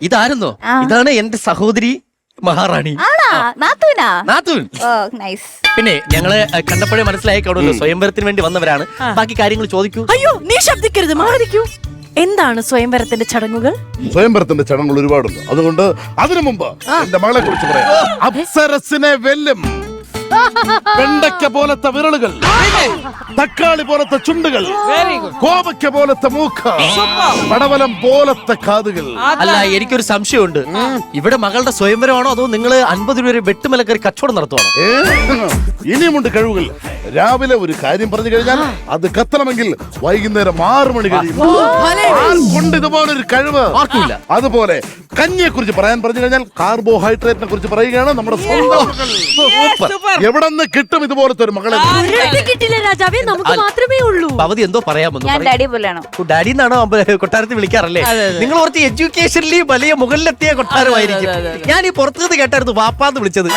ഇതായിരുന്നോ? ഇതാണ് എന്റെ സഹോദരി മഹാറാണി. നാത്തൂൻ. പിന്നെ ഞങ്ങള് കണ്ടപ്പോഴേ മനസ്സിലായി കാണുമല്ലോ, സ്വയംവരത്തിന് വേണ്ടി വന്നവരാണ്. ബാക്കി കാര്യങ്ങൾ ചോദിക്കൂ. അയ്യോ, നീ ശബ്ദിക്കരുത്, മാറിക്കൂ. എന്താണ് സ്വയംവരത്തിന്റെ ചടങ്ങുകൾ? സ്വയംവരത്തിന്റെ ചടങ്ങുകൾ ഒരുപാടുണ്ട്. അതുകൊണ്ട് അതിനു മുമ്പ് എന്റെ മകളെ കുറിച്ച് പറയാം. അപ്സരസിനെ വെല്ലും വെണ്ടയ്ക്ക പോലത്തെ വിരലുകൾ, തക്കാളി പോലത്തെ ചുണ്ടുകൾ, കോവയ്ക്ക പോലത്തെ മൂക്ക്, പടവലം പോലത്തെ കാതുകൾ. അല്ല, എനിക്കൊരു സംശയമുണ്ട്. ഇവിടെ മകളുടെ സ്വയംവരമാണോ അതോ നിങ്ങൾ 50 രൂപ വെട്ടുമലക്കറി കച്ചവടം നടത്തുവാണോ? ഇനിയുമുണ്ട് കഴിവുകൾ. രാവിലെ ഒരു കാര്യം പറഞ്ഞു കഴിഞ്ഞാൽ അത് കത്തണമെങ്കിൽ വൈകുന്നേരം 6 മണി കഴിയും. കൊണ്ട് ഇതുപോലൊരു കഴിവ് ആർക്കില്ല. അതുപോലെ കഞ്ഞിയെ കുറിച്ച് പറയാൻ പറഞ്ഞു കഴിഞ്ഞാൽ കാർബോഹൈഡ്രേറ്റിനെ കുറിച്ച് പറയുകയാണ് നമ്മുടെ സ്വന്തം. എവിടെ നിന്ന് കിട്ടും ഇതുപോലത്തെ ഒരു മകളെ? കിട്ടില്ല രാജാവേ, നമുക്ക് മാത്രമേ ഉള്ളൂ. ഭവതി എന്തോ പറയാമെന്ന്. ഡാഡി എന്നാണോ കൊട്ടാരത്തിൽ വിളിക്കാറല്ലേ? നിങ്ങൾ കുറച്ച് എഡ്യൂക്കേഷനിൽ വലിയ മുകളിലെത്തിയ കൊട്ടാരമായിരിക്കും. ഞാൻ ഈ പുറത്തുനിന്ന് കേട്ടായിരുന്നു വാപ്പാന്ന് വിളിച്ചത്.